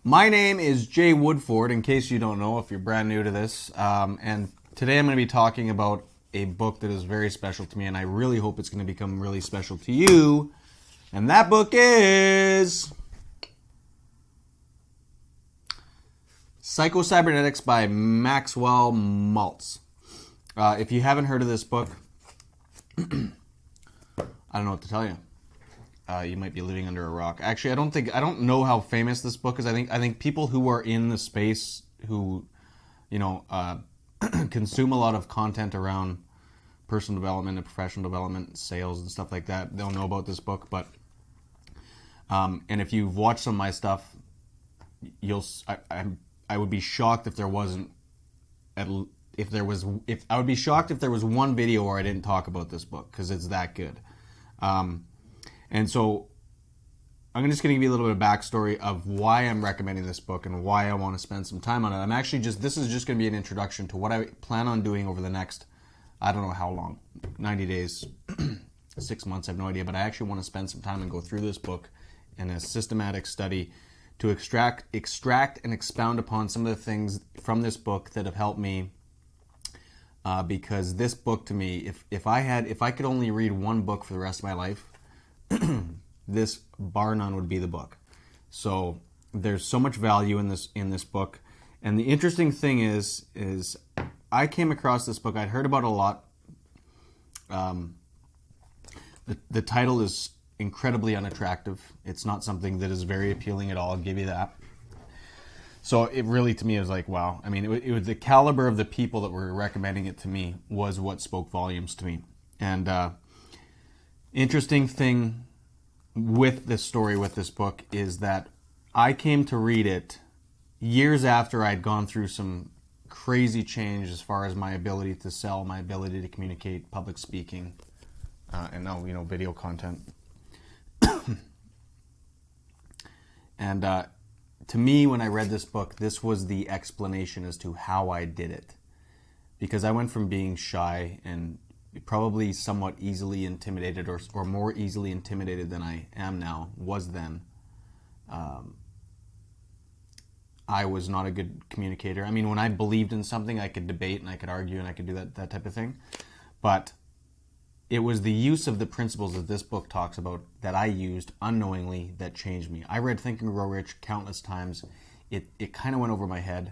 My name is Jay Woodford, in case you don't know, if you're brand new to this. And today I'm going to be talking about a book that is very special to me, and I really hope it's going to become really special to you. And that book is Psycho Cybernetics by Maxwell Maltz. If you haven't heard of this book, I don't know what to tell you. You might be living under a rock. Actually, I don't know how famous this book is. I think people who are in the space who, consume a lot of content around personal development and professional development, sales and stuff like that, they'll know about this book. But and if you've watched some of my stuff, I would be shocked if there wasn't I would be shocked if there was one video where I didn't talk about this book, because it's that good. And so I'm just going to give you a little bit of backstory of why I'm recommending this book and why I want to spend some time on it. This is just going to be an introduction to what I plan on doing over the next, I don't know how long, 90 days, 6 months, I have no idea, but I actually want to spend some time and go through this book in a systematic study to extract and expound upon some of the things from this book that have helped me. Because this book, to me, if I could only read one book for the rest of my life, this bar none would be the book. So there's so much value in this book. And the interesting thing is I came across this book. I'd heard about it a lot. The title is incredibly unattractive. It's not something that is very appealing at all. I'll give you that. So it really, to me, was like, wow. I mean, it was the caliber of the people that were recommending it to me was what spoke volumes to me. And interesting thing with this story, with this book, is that I came to read it years after I'd gone through some crazy change as far as my ability to sell, my ability to communicate, public speaking, and now, video content. And to me, when I read this book, this was the explanation as to how I did it. Because I went from being shy and probably somewhat easily intimidated, or more easily intimidated than I am now, was then. I was not a good communicator. I mean, when I believed in something, I could debate and I could argue and I could do that type of thing. But it was the use of the principles that this book talks about that I used unknowingly that changed me. I read Think and Grow Rich countless times. It kind of went over my head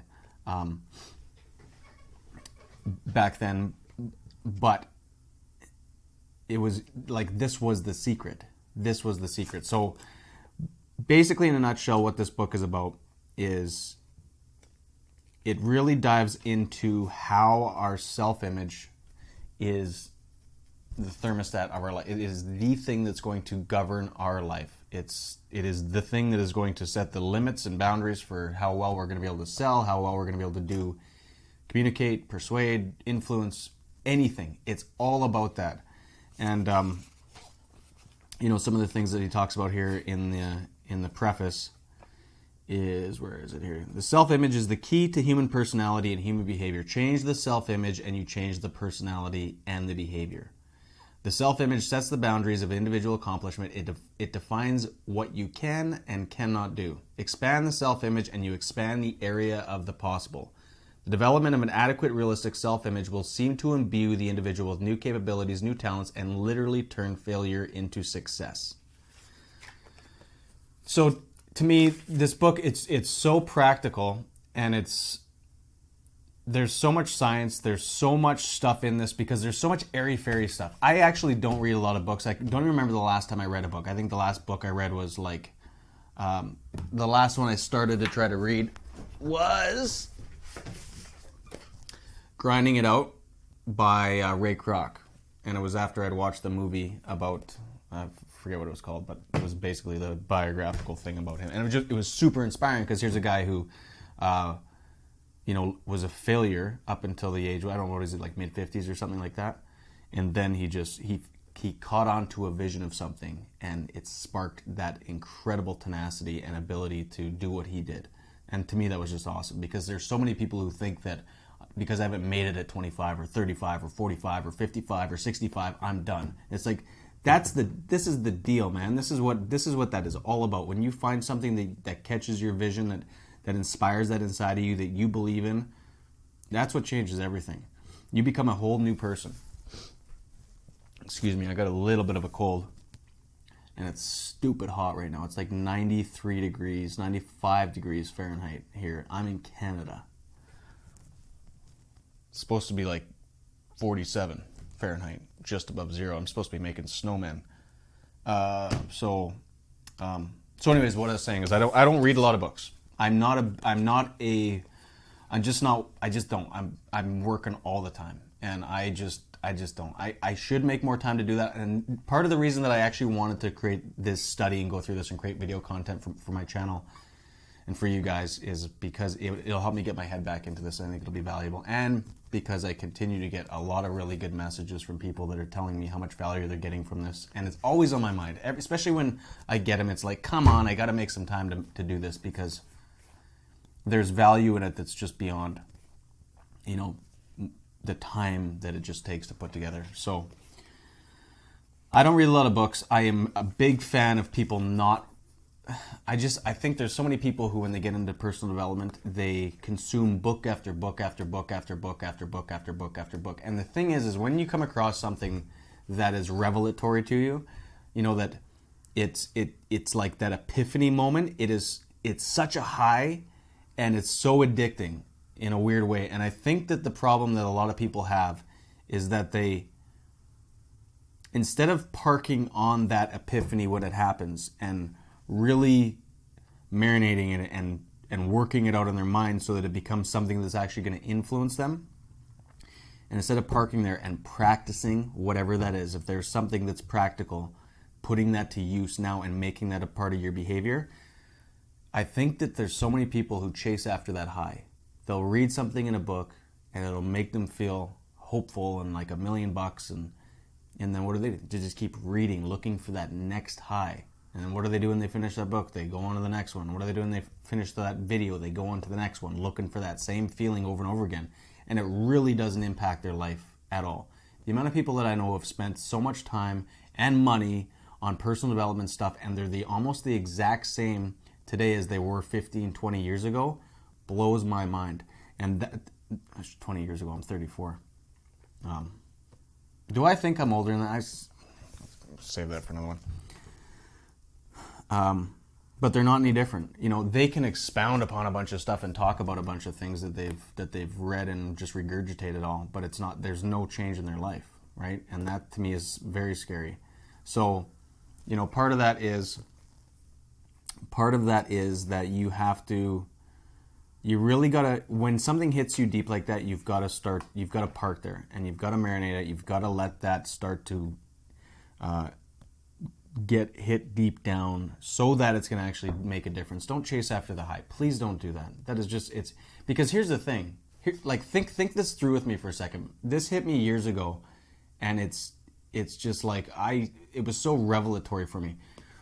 back then, but it was like this was the secret. This was the secret. So basically, in a nutshell, what this book is about is it really dives into how our self-image is the thermostat of our life. It is the thing that's going to govern our life. It is the thing that is going to set the limits and boundaries for how well we're going to be able to sell, how well we're going to be able to communicate, persuade, influence, anything. It's all about that. And some of the things that he talks about here in the preface is, where is it here? The self-image is the key to human personality and human behavior. Change the self-image and you change the personality and the behavior. The self-image sets the boundaries of individual accomplishment. It defines what you can and cannot do. Expand the self-image and you expand the area of the possible. The development of an adequate, realistic self-image will seem to imbue the individual with new capabilities, new talents, and literally turn failure into success. So, to me, this book, it's so practical, and there's so much science, there's so much stuff in this, because there's so much airy-fairy stuff. I actually don't read a lot of books. I don't even remember the last time I read a book. I think the last book I read was the last one I started to try to read was Grinding It Out by Ray Kroc. And it was after I'd watched the movie about, I forget what it was called, but it was basically the biographical thing about him. And it was super inspiring, because here's a guy who was a failure up until the age, I don't know, what is it, like mid-50s or something like that. And then he caught on to a vision of something, and it sparked that incredible tenacity and ability to do what he did. And to me, that was just awesome, because there's so many people who think that because I haven't made it at 25 or 35 or 45 or 55 or 65, I'm done. It's like, this is the deal, man. This is what that is all about. When you find something that catches your vision, that inspires that inside of you, that you believe in, that's what changes everything. You become a whole new person. Excuse me, I got a little bit of a cold. And it's stupid hot right now. It's like 93 degrees, 95 degrees Fahrenheit here. I'm in Canada. It's supposed to be like 47 Fahrenheit, just above zero. I'm supposed to be making snowmen. So anyways, what I was saying is I don't read a lot of books. I'm working all the time, and I just don't. I should make more time to do that. And part of the reason that I actually wanted to create this study and go through this and create video content for my channel and for you guys is because it'll help me get my head back into this. I think it'll be valuable. And because I continue to get a lot of really good messages from people that are telling me how much value they're getting from this. And it's always on my mind, especially when I get them. It's like, come on, I got to make some time to do this because there's value in it that's just beyond, the time that it just takes to put together. So I don't read a lot of books. I am a big fan of people I think there's so many people who, when they get into personal development, they consume book after book after book after book after book after book after book. And the thing is when you come across something that is revelatory to you, that it's like that epiphany moment. It's such a high, and it's so addicting in a weird way. And I think that the problem that a lot of people have is that they, instead of parking on that epiphany when it happens and really marinating in it and working it out in their mind so that it becomes something that's actually going to influence them, and instead of parking there and practicing whatever that is, if there's something that's practical, putting that to use now and making that a part of your behavior, I think that there's so many people who chase after that high. They'll read something in a book and it'll make them feel hopeful and like $1 million, and then what do? They just keep reading, looking for that next high. And then what do they do when they finish that book? They go on to the next one. What do they do when they finish that video? They go on to the next one, looking for that same feeling over and over again. And it really doesn't impact their life at all. The amount of people that I know have spent so much time and money on personal development stuff, and they're almost the exact same today as they were 15, 20 years ago, blows my mind. And that, 20 years ago, I'm 34. Do I think I'm older than that? Let's save that for another one. But they're not any different. They can expound upon a bunch of stuff and talk about a bunch of things that they've read and just regurgitate it all. But it's not. There's no change in their life, right? And that to me is very scary. So, part of that is that you have to. You really gotta, when something hits you deep like that, you've got to park there, and you've got to marinate it. You've got to let that start to get hit deep down so that it's going to actually make a difference. Don't chase after the high. Please don't do that. That is just, because here's the thing. Think this through with me for a second. This hit me years ago, and it's just like, it was so revelatory for me.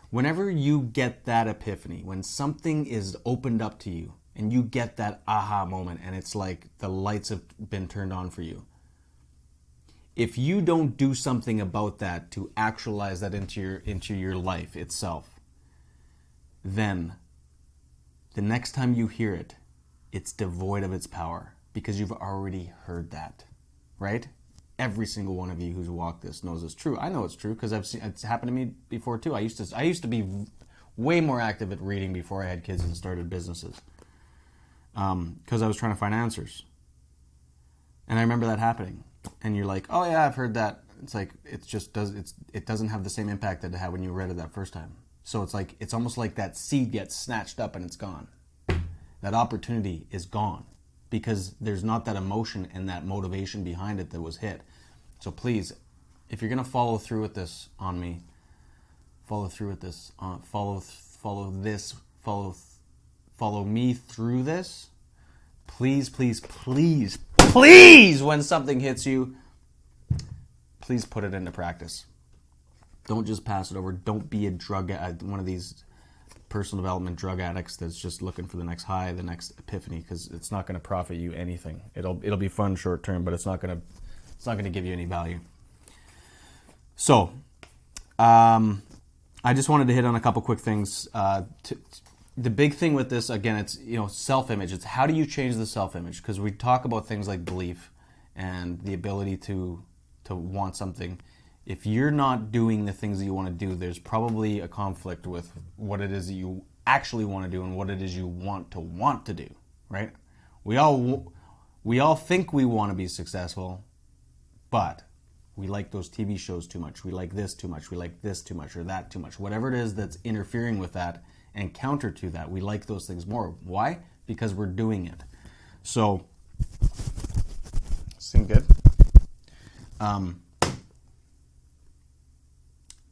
Whenever you get that epiphany, when something is opened up to you, and you get that aha moment, and it's like the lights have been turned on for you. If you don't do something about that to actualize that into your life itself, then the next time you hear it, it's devoid of its power because you've already heard that, right? Every single one of you who's walked this knows it's true. I know it's true because it's happened to me before too. I used to be way more active at reading before I had kids and started businesses. Because I was trying to find answers. And I remember that happening. And you're like, oh yeah, I've heard that. It's like, it doesn't have the same impact that it had when you read it that first time. So it's almost like that seed gets snatched up and it's gone. That opportunity is gone because there's not that emotion and that motivation behind it that was hit. So please, if you're going to follow through with this on me, follow me through this. Please, please, please, please, when something hits you, please put it into practice. Don't just pass it over. Don't be one of these personal development drug addicts that's just looking for the next high, the next epiphany, because it's not going to profit you anything. It'll be fun short term, but it's not going to give you any value. So, I just wanted to hit on a couple quick things. The big thing with this, again, it's self-image. It's how do you change the self-image? Because we talk about things like belief and the ability to want something. If you're not doing the things that you want to do, there's probably a conflict with what it is that you actually want to do and what it is you want to do, right? We all think we want to be successful, but we like those TV shows too much. We like this too much. We like this too much or that too much. Whatever it is that's interfering with that and counter to that, we like those things more. Why? Because we're doing it. So, seem good?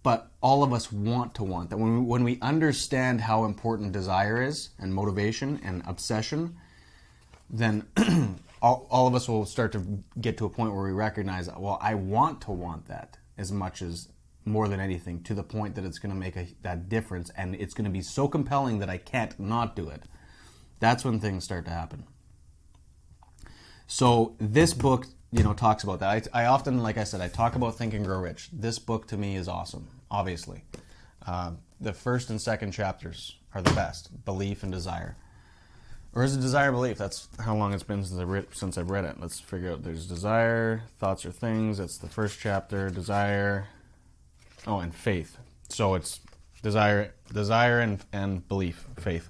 But all of us want that. When we understand how important desire is and motivation and obsession, then all of us will start to get to a point where we recognize, well, I want that as much as more than anything, to the point that it's going to make that difference, and it's going to be so compelling that I can't not do it. That's when things start to happen. So this book, talks about that. I often, like I said, I talk about Think and Grow Rich. This book to me is awesome, obviously. The first and second chapters are the best, belief and desire. Or is it desire and belief? That's how long it's been since I've read it. Let's figure out. There's desire, thoughts or things. That's the first chapter. Desire, and faith. So it's desire and belief, faith.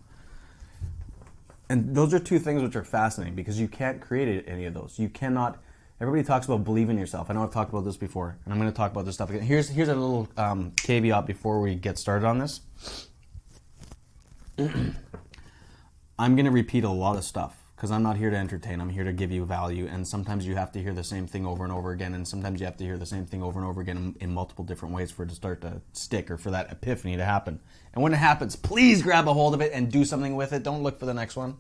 And those are two things which are fascinating because you can't create any of those. You cannot. Everybody talks about believe in yourself. I know I've talked about this before, and I'm going to talk about this stuff again. Here's a little caveat before we get started on this. I'm going to repeat a lot of stuff because I'm not here to entertain. I'm here to give you value, and sometimes you have to hear the same thing over and over again, and sometimes you have to hear the same thing over and over again in multiple different ways for it to start to stick or for that epiphany to happen. And when it happens, please grab a hold of it and do something with it. Don't look for the next one.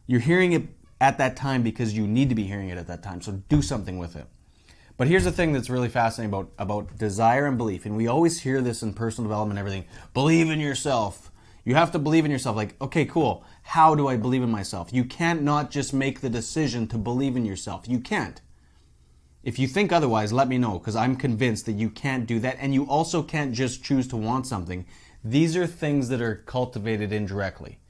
You're hearing it at that time because you need to be hearing it at that time, so do something with it. But here's the thing that's really fascinating about desire and belief, and we always hear this in personal development and everything. Believe in yourself. You have to believe in yourself. Like, okay, cool. How do I believe in myself? You can't not just make the decision to believe in yourself. You can't. If you think otherwise, let me know, because I'm convinced that you can't do that, and you also can't just choose to want something. These are things that are cultivated indirectly.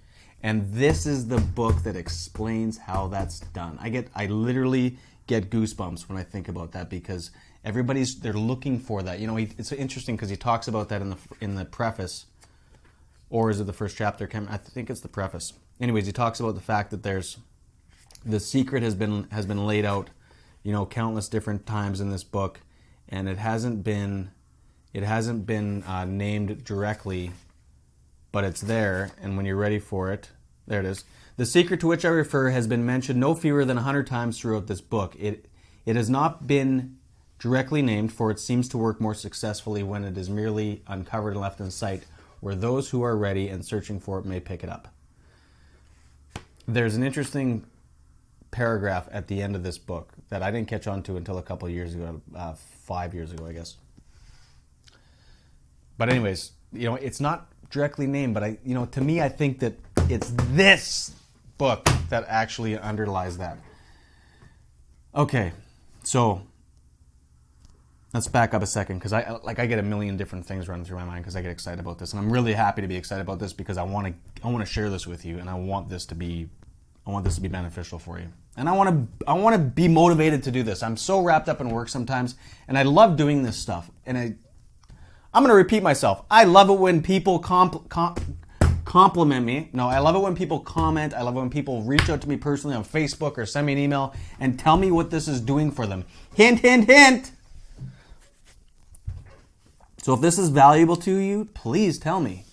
And this is the book that explains how that's done. I literally get goosebumps when I think about that because they're looking for that. It's interesting because he talks about that in the preface, or is it the first chapter? I think it's the preface. Anyways, he talks about the fact that the secret has been laid out, countless different times in this book, and it hasn't been named directly. But it's there, and when you're ready for it, there it is. The secret to which I refer has been mentioned no fewer than 100 times throughout this book. It has not been directly named, for it seems to work more successfully when it is merely uncovered and left in sight, where those who are ready and searching for it may pick it up. There's an interesting paragraph at the end of this book that I didn't catch on to until a couple of years ago, 5 years ago, I guess. But anyways, it's not directly named, but to me, I think that it's this book that actually underlies that. Okay, so let's back up a second because I get a million different things running through my mind because I get excited about this, and I'm really happy to be excited about this because I want to share this with you, and I want this to be beneficial for you, and I want to be motivated to do this. I'm so wrapped up in work sometimes, and I love doing this stuff, and I'm going to repeat myself. I love it when people compliment me. No, I love it when people comment. I love it when people reach out to me personally on Facebook or send me an email and tell me what this is doing for them. Hint, hint, hint. So if this is valuable to you, please tell me.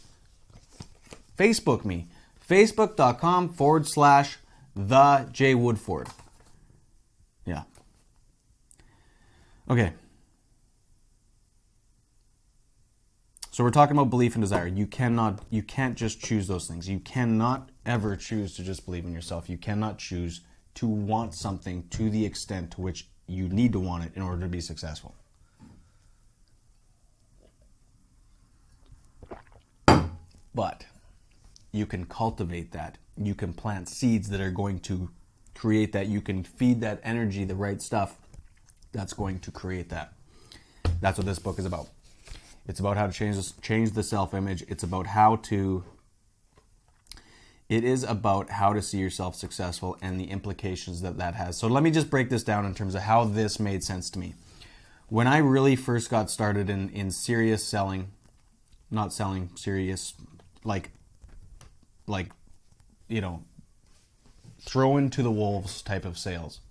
Facebook me. Facebook.com/TheJWoodford. Yeah. Okay. So we're talking about belief and desire. You can't just choose those things. You cannot ever choose to just believe in yourself. You cannot choose to want something to the extent to which you need to want it in order to be successful. But you can cultivate that. You can plant seeds that are going to create that. You can feed that energy the right stuff that's going to create that. That's what this book is about. It's about how to change the self-image. It is about how to see yourself successful and the implications that that has. So let me just break this down in terms of how this made sense to me. When I really first got started in serious selling, not selling, serious, like, you know, throw into the wolves type of sales.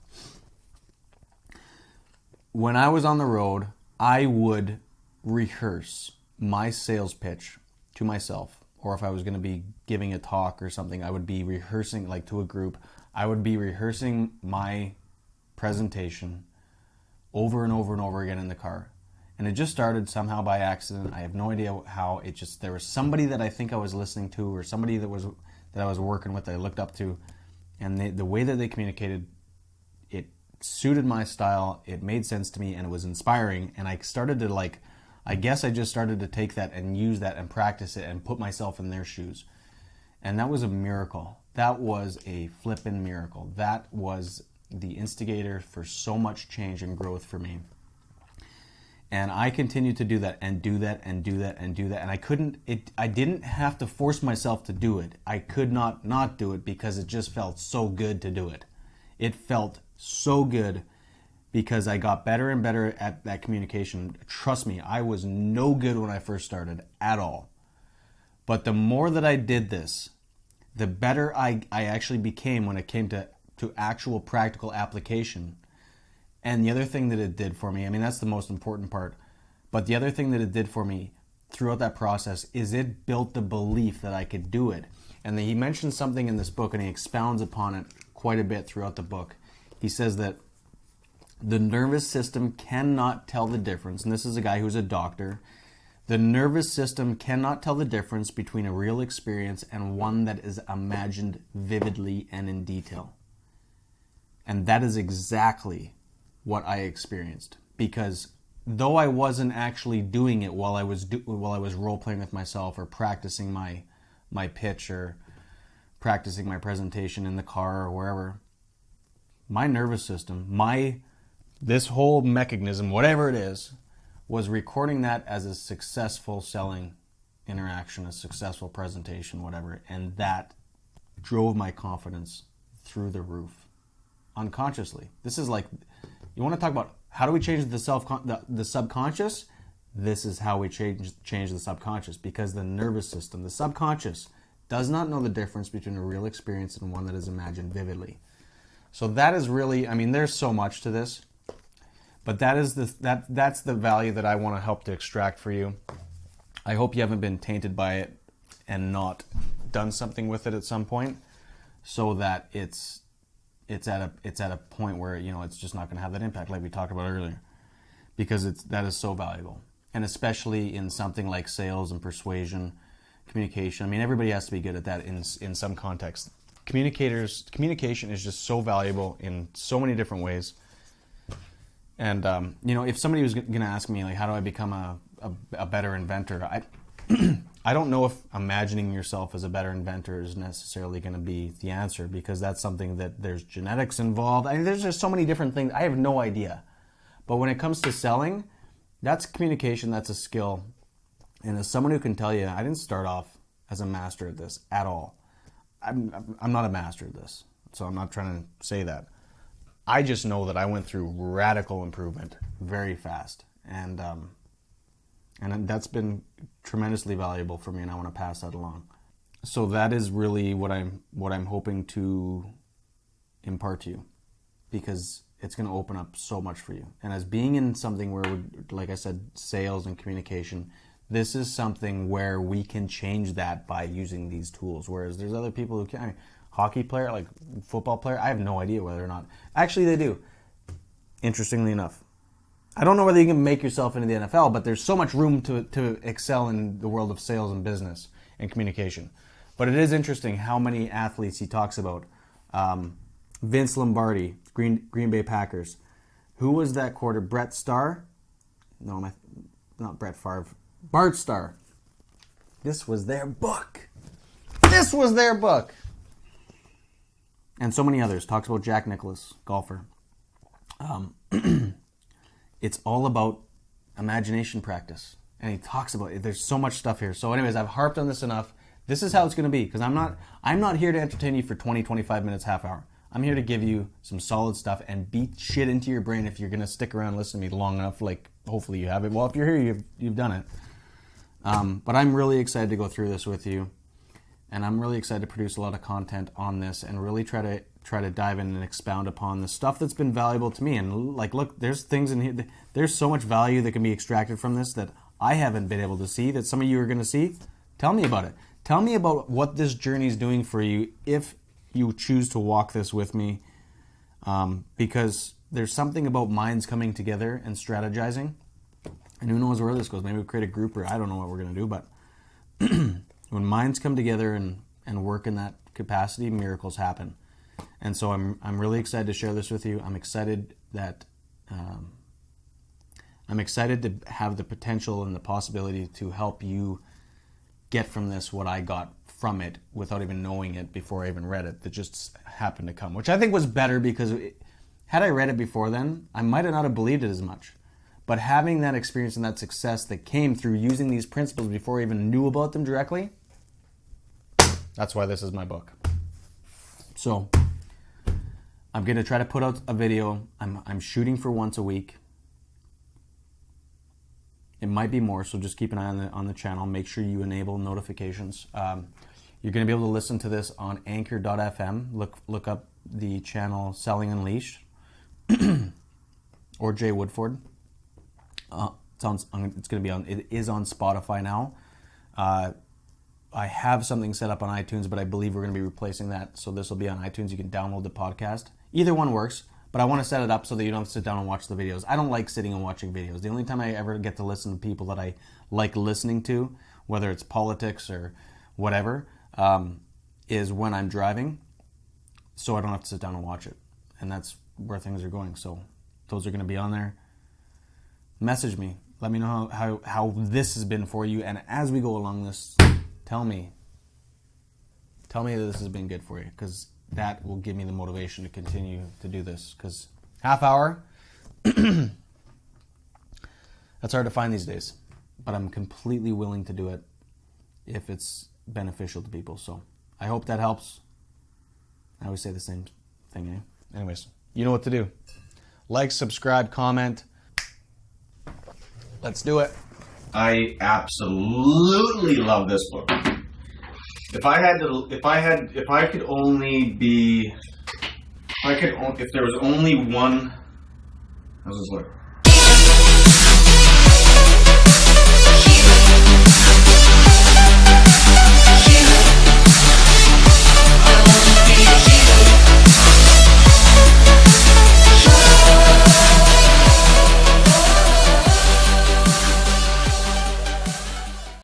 When I was on the road, I would rehearse my sales pitch to myself. Or if I was going to be giving a talk or something, I would be rehearsing, like to a group, I would be rehearsing my presentation over and over and over again in the car. And it just started somehow by accident. I have no idea how. It just, there was somebody that I think I was listening to, or somebody that I was working with that I looked up to, and the way that they communicated, it suited my style, it made sense to me, and it was inspiring. And I started to I guess I just started to take that and use that and practice it and put myself in their shoes. And that was a miracle. That was a flippin' miracle. That was the instigator for so much change and growth for me. And I continued to do that and do that and do that and do that. And I didn't have to force myself to do it. I could not do it because it just felt so good to do it. It felt so good because I got better and better at that communication. Trust me, I was no good when I first started at all. But the more that I did this, the better I actually became when it came to actual practical application. And the other thing that it did for me, I mean, that's the most important part, but the other thing that it did for me throughout that process is it built the belief that I could do it. And he mentions something in this book, and he expounds upon it quite a bit throughout the book. He says that the nervous system cannot tell the difference, and this is a guy who's a doctor. The nervous system cannot tell the difference between a real experience and one that is imagined vividly and in detail. And that is exactly what I experienced, because though I wasn't actually doing it while I was role playing with myself or practicing my pitch or practicing my presentation in the car or wherever, my nervous system, this whole mechanism, whatever it is, was recording that as a successful selling interaction, a successful presentation, whatever, and that drove my confidence through the roof unconsciously. This is like, you want to talk about how do we change the subconscious? This is how we change the subconscious, because the nervous system, the subconscious, does not know the difference between a real experience and one that is imagined vividly. So that is really, I mean, there's so much to this, but that's the value that I want to help to extract for you. I hope you haven't been tainted by it and not done something with it at some point, so that it's at a point where, you know, it's just not going to have that impact like we talked about earlier, because that is so valuable. And especially in something like sales and persuasion, communication. I mean, everybody has to be good at that in some context. Communication is just so valuable in so many different ways. And you know, if somebody was going to ask me, like, how do I become a better inventor, I don't know if imagining yourself as a better inventor is necessarily going to be the answer, because that's something that there's genetics involved. I mean, there's just so many different things. I have no idea. But when it comes to selling, that's communication, that's a skill. And as someone who can tell you, I didn't start off as a master at this at all. I'm not a master at this, so I'm not trying to say that. I just know that I went through radical improvement very fast, and that's been tremendously valuable for me, and I want to pass that along. So that is really what I'm hoping to impart to you, because it's going to open up so much for you. And as being in something where, like I said, sales and communication, this is something where we can change that by using these tools. Whereas there's other people who can't. I mean, hockey player, like football player, I have no idea whether or not. Actually, they do. Interestingly enough. I don't know whether you can make yourself into the NFL, but there's so much room to excel in the world of sales and business and communication. But it is interesting how many athletes he talks about. Vince Lombardi, Green Bay Packers. Who was that quarter? Brett Starr? No, not Brett Favre. Bart Starr. This was their book. This was their book. And so many others. Talks about Jack Nicklaus, golfer. It's all about imagination practice and he talks about it. There's so much stuff here. So anyways, I've harped on this enough. This is how it's going to be, because I'm not here to entertain you for 20, 25 minutes, half hour. I'm here to give you some solid stuff and beat shit into your brain if you're going to stick around and listen to me long enough. Like, hopefully you have it. Well, if you're here, you've done it. But I'm really excited to go through this with you, and I'm really excited to produce a lot of content on this and really try to dive in and expound upon the stuff that's been valuable to me. And like, look, there's things in here. There's so much value that can be extracted from this that I haven't been able to see, that some of you are going to see. Tell me about it. Tell me about what this journey is doing for you if you choose to walk this with me, because there's something about minds coming together and strategizing, and who knows where this goes. Maybe we'll create a group, or I don't know what we're going to do, but when minds come together and work in that capacity, miracles happen. And so I'm really excited to share this with you. I'm excited that to have the potential and the possibility to help you get from this what I got from it without even knowing it before I even read it. That just happened to come, which I think was better, because had I read it before then, I might have not have believed it as much. But having that experience and that success that came through using these principles before I even knew about them directly, that's why this is my book. So I'm going to try to put out a video. I'm shooting for once a week. It might be more, so just keep an eye on the channel. Make sure you enable notifications. You're going to be able to listen to this on anchor.fm. Look up the channel Selling Unleashed or Jay Woodford. It is on Spotify now. I have something set up on iTunes, but I believe we're going to be replacing that. So this will be on iTunes. You can download the podcast. Either one works, but I want to set it up so that you don't have to sit down and watch the videos. I don't like sitting and watching videos. The only time I ever get to listen to people that I like listening to, whether it's politics or whatever, is when I'm driving, so I don't have to sit down and watch it. And that's where things are going. So those are going to be on there. Message me. Let me know how this has been for you. And as we go along this, tell me that this has been good for you, because that will give me the motivation to continue to do this. Because half hour, that's hard to find these days. But I'm completely willing to do it if it's beneficial to people. So I hope that helps. I always say the same thing, eh? Anyways, you know what to do. Like, subscribe, comment. Let's do it. I absolutely love this book. If there was only one, how's this look?